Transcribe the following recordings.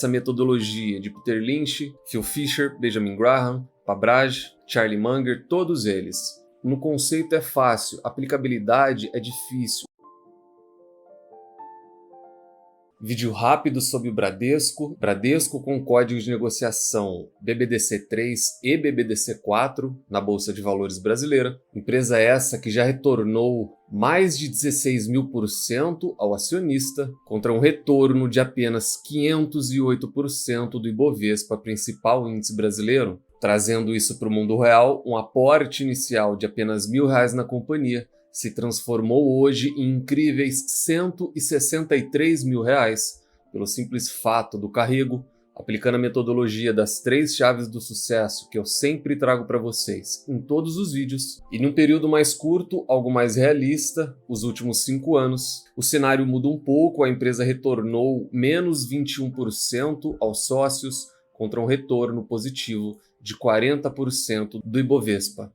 Essa metodologia de Peter Lynch, Phil Fisher, Benjamin Graham, Pabraj, Charlie Munger, todos eles. No conceito é fácil, a aplicabilidade é difícil. Vídeo rápido sobre o Bradesco. Bradesco com códigos de negociação BBDC3 e BBDC4 na Bolsa de Valores brasileira. Empresa essa que já retornou mais de 16.000% ao acionista, contra um retorno de apenas 508% do Ibovespa, principal índice brasileiro. Trazendo isso para o mundo real, um aporte inicial de apenas R$1.000 na companhia se transformou hoje em incríveis R$163 mil, pelo simples fato do carrego, aplicando a metodologia das 3 chaves do sucesso que eu sempre trago para vocês em todos os vídeos. E num período mais curto, algo mais realista, os últimos 5 anos, o cenário muda um pouco, a empresa retornou menos 21% aos sócios, contra um retorno positivo de 40% do Ibovespa.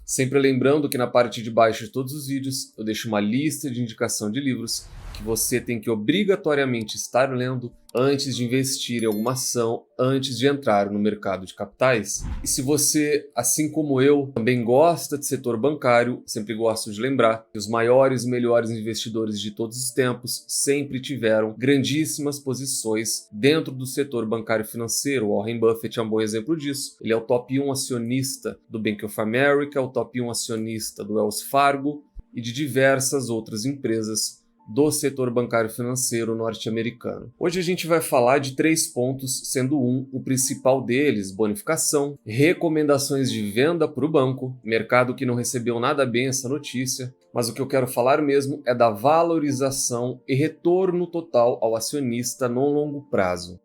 Sempre lembrando que na parte de baixo de todos os vídeos eu deixo uma lista de indicação de livros que você tem que obrigatoriamente estar lendo antes de investir em alguma ação, antes de entrar no mercado de capitais. E se você, assim como eu, também gosta de setor bancário, sempre gosto de lembrar que os maiores e melhores investidores de todos os tempos sempre tiveram grandíssimas posições dentro do setor bancário financeiro. O Warren Buffett é um bom exemplo disso. Ele é o top 1 acionista do Bank of America, o top 1 acionista do Wells Fargo e de diversas outras empresas do setor bancário financeiro norte-americano. Hoje a gente vai falar de 3 pontos, sendo o principal deles, bonificação, recomendações de venda para o banco, mercado que não recebeu nada bem essa notícia, mas o que eu quero falar mesmo é da valorização e retorno total ao acionista no longo prazo.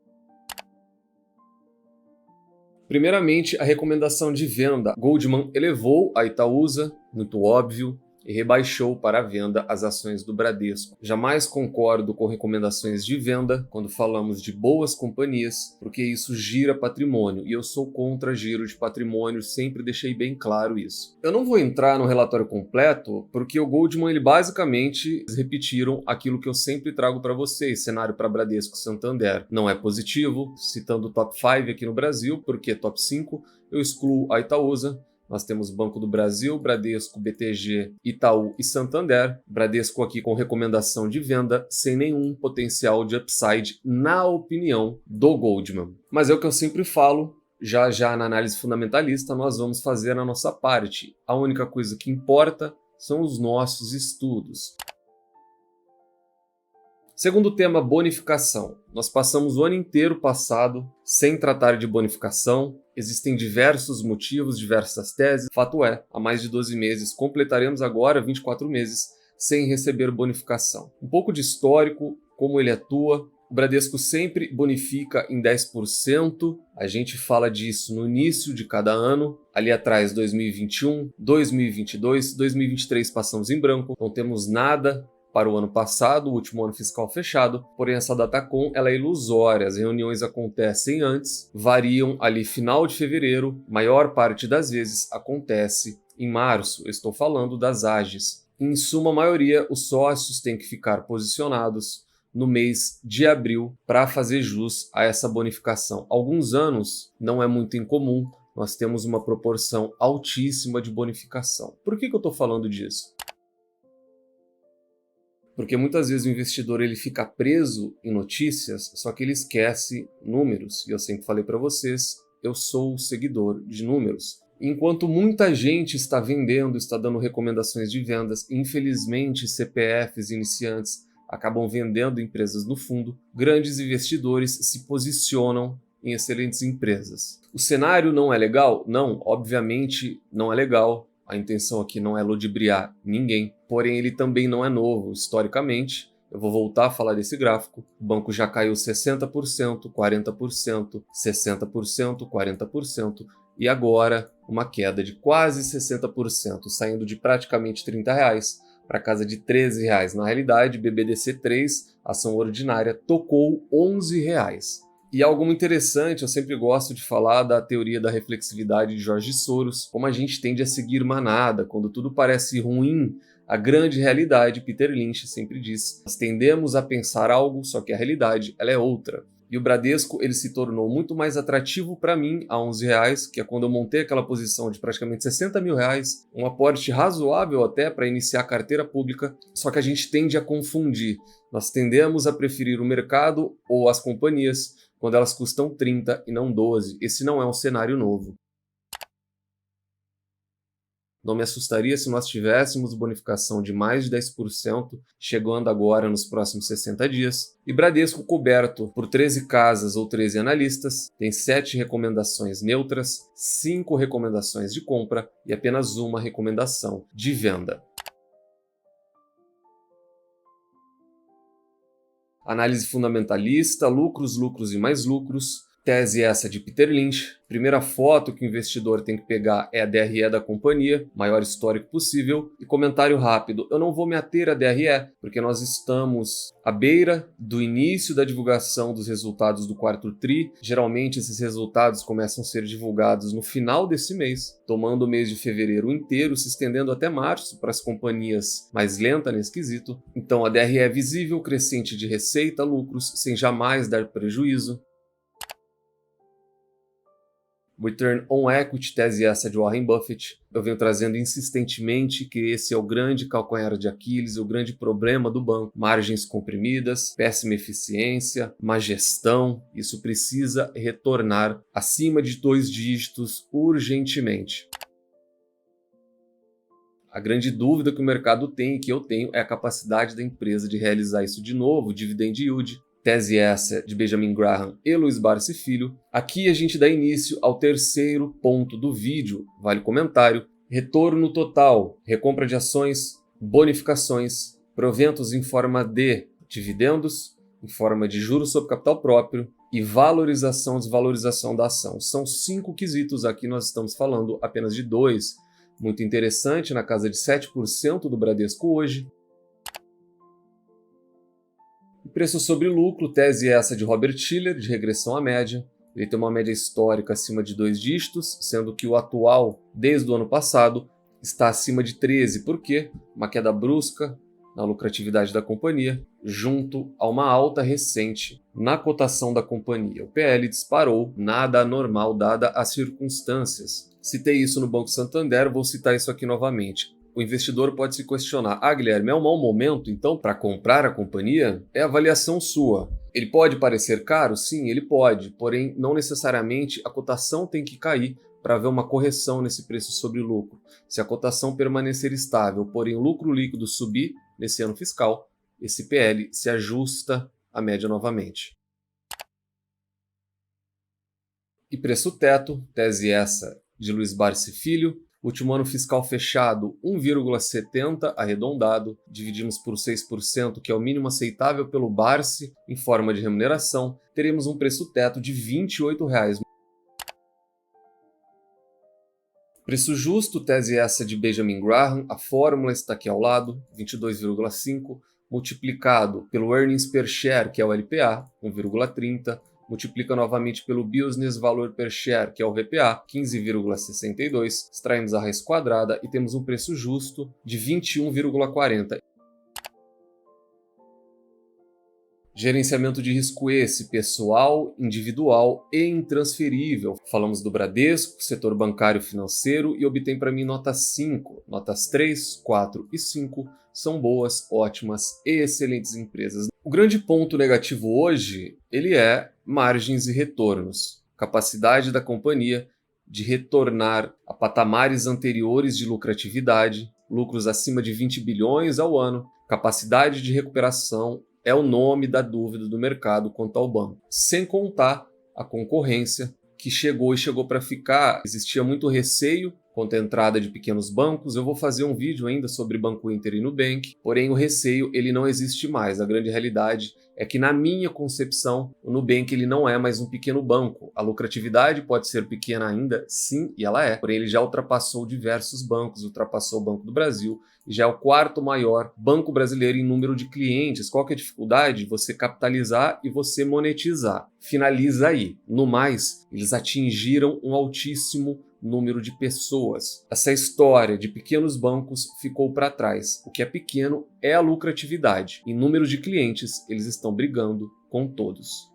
Primeiramente, a recomendação de venda. Goldman elevou a Itaúsa, muito óbvio, e rebaixou para a venda as ações do Bradesco. Jamais concordo com recomendações de venda quando falamos de boas companhias, porque isso gira patrimônio, e eu sou contra giro de patrimônio, sempre deixei bem claro isso. Eu não vou entrar no relatório completo, porque o Goldman, ele basicamente repetiram aquilo que eu sempre trago para vocês, cenário para Bradesco e Santander. Não é positivo, citando o top 5 aqui no Brasil, porque top 5 eu excluo a Itaúsa. Nós temos Banco do Brasil, Bradesco, BTG, Itaú e Santander. Bradesco aqui com recomendação de venda, sem nenhum potencial de upside, na opinião do Goldman. Mas é o que eu sempre falo, já na análise fundamentalista nós vamos fazer a nossa parte. A única coisa que importa são os nossos estudos. Segundo tema, bonificação. Nós passamos o ano inteiro passado sem tratar de bonificação. Existem diversos motivos, diversas teses. Fato é, há mais de 12 meses, completaremos agora 24 meses sem receber bonificação. Um pouco de histórico, como ele atua. O Bradesco sempre bonifica em 10%. A gente fala disso no início de cada ano. Ali atrás, 2021, 2022, 2023 passamos em branco. Não temos nada para o ano passado, o último ano fiscal fechado, porém essa datacom ela é ilusória, as reuniões acontecem antes, variam ali final de fevereiro, maior parte das vezes acontece em março, eu estou falando das AGEs. Em suma maioria, os sócios têm que ficar posicionados no mês de abril para fazer jus a essa bonificação. Alguns anos não é muito incomum, nós temos uma proporção altíssima de bonificação. Por que eu estou falando disso? Porque muitas vezes o investidor ele fica preso em notícias, só que ele esquece números. E eu sempre falei para vocês, eu sou seguidor de números. Enquanto muita gente está vendendo, está dando recomendações de vendas, infelizmente CPFs iniciantes acabam vendendo empresas no fundo, grandes investidores se posicionam em excelentes empresas. O cenário não é legal? Não, obviamente não é legal. A intenção aqui não é ludibriar ninguém, porém ele também não é novo. Historicamente, eu vou voltar a falar desse gráfico, o banco já caiu 60%, 40%, 60%, 40% e agora uma queda de quase 60%, saindo de praticamente R$30 para casa de R$13. Na realidade, BBDC3, ação ordinária, tocou R$11. E algo muito interessante, eu sempre gosto de falar da teoria da reflexividade de George Soros, como a gente tende a seguir manada. Quando tudo parece ruim, A grande realidade, Peter Lynch sempre diz, nós tendemos a pensar algo, só que a realidade ela é outra. E o Bradesco ele se tornou muito mais atrativo para mim a R$11, que é quando eu montei aquela posição de praticamente R$60 mil, um aporte razoável até para iniciar a carteira pública, só que a gente tende a confundir. Nós tendemos a preferir o mercado ou as companhias quando elas custam 30 e não 12. Esse não é um cenário novo. Não me assustaria se nós tivéssemos bonificação de mais de 10%, chegando agora nos próximos 60 dias. E Bradesco coberto por 13 casas ou 13 analistas, tem 7 recomendações neutras, 5 recomendações de compra e apenas uma recomendação de venda. Análise fundamentalista, lucros, lucros e mais lucros. Tese essa de Peter Lynch. Primeira foto que o investidor tem que pegar é a DRE da companhia, maior histórico possível. E comentário rápido, eu não vou me ater à DRE, porque nós estamos à beira do início da divulgação dos resultados do quarto TRI. Geralmente esses resultados começam a ser divulgados no final desse mês, tomando o mês de fevereiro inteiro, se estendendo até março para as companhias mais lentas nesse quesito. Então a DRE é visível, crescente de receita, lucros, sem jamais dar prejuízo. Return on Equity, tese essa de Warren Buffett. Eu venho trazendo insistentemente que esse é o grande calcanhar de Aquiles, o grande problema do banco. Margens comprimidas, péssima eficiência, má gestão. Isso precisa retornar acima de 2 dígitos urgentemente. A grande dúvida que o mercado tem e que eu tenho é a capacidade da empresa de realizar isso de novo, dividend yield. Tese essa de Benjamin Graham e Luiz Barsi Filho. Aqui a gente dá início ao terceiro ponto do vídeo, vale comentário, retorno total, recompra de ações, bonificações, proventos em forma de dividendos, em forma de juros sobre capital próprio e valorização e desvalorização da ação. São 5 quesitos, aqui nós estamos falando apenas de 2. Muito interessante, na casa de 7% do Bradesco hoje. Preço sobre lucro, tese essa de Robert Shiller, de regressão à média. Ele tem uma média histórica acima de 2 dígitos, sendo que o atual, desde o ano passado, está acima de 13. Por quê? Uma queda brusca na lucratividade da companhia, junto a uma alta recente na cotação da companhia. O PL disparou, nada anormal dada as circunstâncias. Citei isso no Banco Santander, vou citar isso aqui novamente. O investidor pode se questionar, Guilherme, é um mau momento então para comprar a companhia? É avaliação sua. Ele pode parecer caro? Sim, ele pode, porém não necessariamente a cotação tem que cair para haver uma correção nesse preço sobre lucro. Se a cotação permanecer estável, porém o lucro líquido subir nesse ano fiscal, esse PL se ajusta à média novamente. E preço teto, tese essa de Luiz Barsi Filho. Último ano fiscal fechado, 1,70 arredondado, dividimos por 6%, que é o mínimo aceitável pelo Barsi em forma de remuneração, teremos um preço teto de R$ 28. Preço justo, tese essa de Benjamin Graham, a fórmula está aqui ao lado, 22,5, multiplicado pelo Earnings Per Share, que é o LPA, 1,30, multiplica novamente pelo Business Valor Per Share, que é o VPA, 15,62, extraímos a raiz quadrada e temos um preço justo de 21,40. Gerenciamento de risco esse, pessoal, individual e intransferível. Falamos do Bradesco, setor bancário financeiro e obtém para mim nota 5. Notas 3, 4 e 5 são boas, ótimas e excelentes empresas. O grande ponto negativo hoje, ele é margens e retornos. Capacidade da companhia de retornar a patamares anteriores de lucratividade, lucros acima de 20 bilhões ao ano, capacidade de recuperação é o nome da dúvida do mercado quanto ao banco. Sem contar a concorrência que chegou para ficar. Existia muito receio quanto à entrada de pequenos bancos. Eu vou fazer um vídeo ainda sobre Banco Inter e Nubank, porém o receio ele não existe mais. A grande realidade é que, na minha concepção, o Nubank ele não é mais um pequeno banco. A lucratividade pode ser pequena ainda, sim, e ela é, porém ele já ultrapassou diversos bancos, ultrapassou o Banco do Brasil, e já é o 4º maior banco brasileiro em número de clientes. Qual que é a dificuldade? Você capitalizar e você monetizar. Finaliza aí. No mais, eles atingiram um altíssimo número de pessoas. Essa história de pequenos bancos ficou para trás. O que é pequeno é a lucratividade. Em número de clientes, eles estão brigando com todos.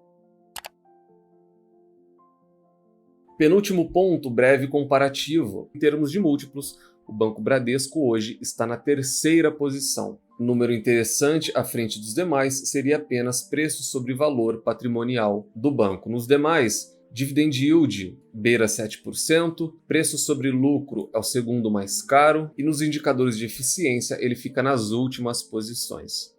Penúltimo ponto, breve comparativo. Em termos de múltiplos, o Banco Bradesco hoje está na terceira posição. Um número interessante à frente dos demais seria apenas preço sobre valor patrimonial do banco. Nos demais, dividend yield beira 7%, preço sobre lucro é o segundo mais caro e nos indicadores de eficiência ele fica nas últimas posições.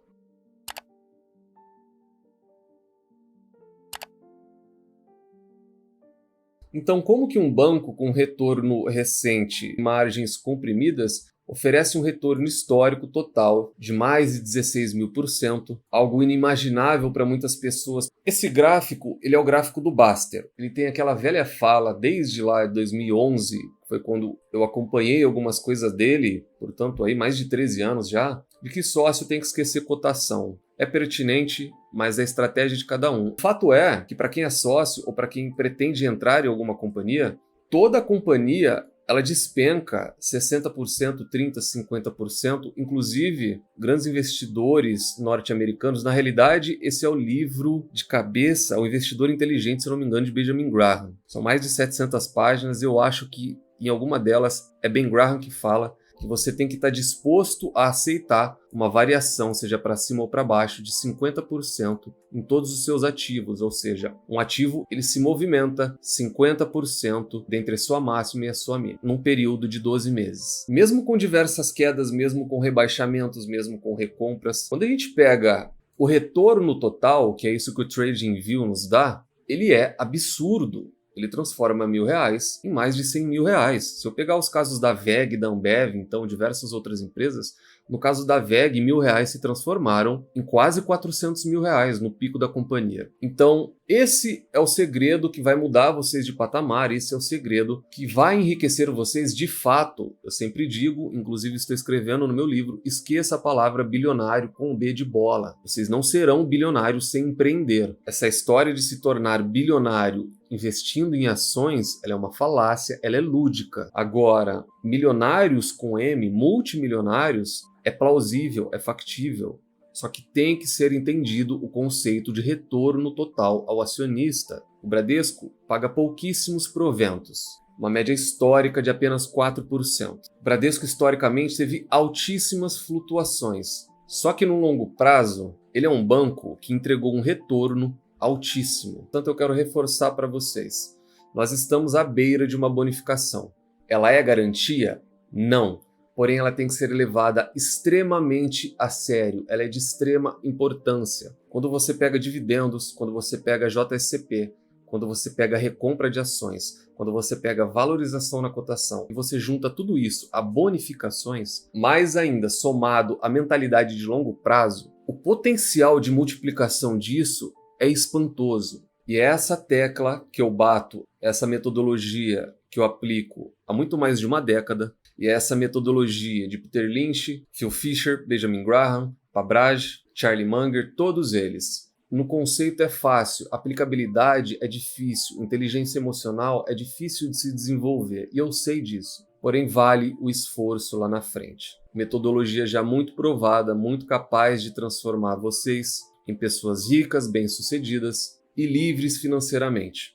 Então, como que um banco com retorno recente e margens comprimidas oferece um retorno histórico total de mais de 16.000%, algo inimaginável para muitas pessoas? Esse gráfico, ele é o gráfico do Baster. Ele tem aquela velha fala desde lá de 2011, foi quando eu acompanhei algumas coisas dele, portanto aí mais de 13 anos já, de que sócio tem que esquecer cotação. É pertinente, mas é a estratégia de cada um. O fato é que para quem é sócio ou para quem pretende entrar em alguma companhia, toda a companhia ela despenca 60%, 30%, 50%, inclusive grandes investidores norte-americanos. Na realidade, esse é o livro de cabeça, O Investidor Inteligente, se não me engano, de Benjamin Graham. São mais de 700 páginas, eu acho que em alguma delas é Ben Graham que fala que você tem que estar disposto a aceitar uma variação, seja para cima ou para baixo, de 50% em todos os seus ativos, ou seja, um ativo ele se movimenta 50% dentre a sua máxima e a sua mínima, num período de 12 meses. Mesmo com diversas quedas, mesmo com rebaixamentos, mesmo com recompras, quando a gente pega o retorno total, que é isso que o TradingView nos dá, ele é absurdo. Ele transforma R$1.000 em mais de R$100.000. Se eu pegar os casos da WEG, da Ambev, então diversas outras empresas, no caso da WEG, R$1.000 se transformaram em quase R$400.000 no pico da companhia. Então, esse é o segredo que vai mudar vocês de patamar, esse é o segredo que vai enriquecer vocês de fato. Eu sempre digo, inclusive estou escrevendo no meu livro, esqueça a palavra bilionário com B de bola. Vocês não serão bilionários sem empreender. Essa história de se tornar bilionário investindo em ações, ela é uma falácia, ela é lúdica. Agora, milionários com M, multimilionários, é plausível, é factível. Só que tem que ser entendido o conceito de retorno total ao acionista. O Bradesco paga pouquíssimos proventos, uma média histórica de apenas 4%. O Bradesco historicamente teve altíssimas flutuações. Só que no longo prazo, ele é um banco que entregou um retorno altíssimo. Portanto, eu quero reforçar para vocês. Nós estamos à beira de uma bonificação. Ela é garantia? Não. Porém, ela tem que ser levada extremamente a sério. Ela é de extrema importância. Quando você pega dividendos, quando você pega JSCP, quando você pega recompra de ações, quando você pega valorização na cotação e você junta tudo isso a bonificações, mais ainda somado à mentalidade de longo prazo, o potencial de multiplicação disso é espantoso. E é essa tecla que eu bato, essa metodologia que eu aplico há muito mais de uma década, e é essa metodologia de Peter Lynch, Phil Fisher, Benjamin Graham, Pabraj, Charlie Munger, todos eles. No conceito é fácil, aplicabilidade é difícil, inteligência emocional é difícil de se desenvolver, e eu sei disso. Porém, vale o esforço lá na frente. Metodologia já muito provada, muito capaz de transformar vocês em pessoas ricas, bem-sucedidas e livres financeiramente.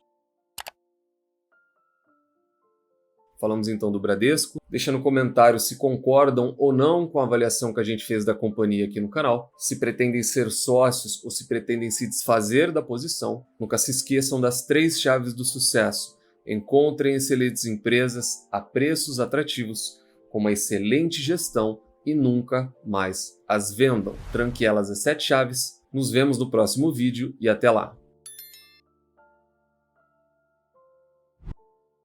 Falamos então do Bradesco. Deixa no comentário se concordam ou não com a avaliação que a gente fez da companhia aqui no canal, se pretendem ser sócios ou se pretendem se desfazer da posição. Nunca se esqueçam das 3 chaves do sucesso. Encontrem excelentes empresas a preços atrativos, com uma excelente gestão e nunca mais as vendam. Tranque elas as 7 chaves. Nos vemos no próximo vídeo e até lá!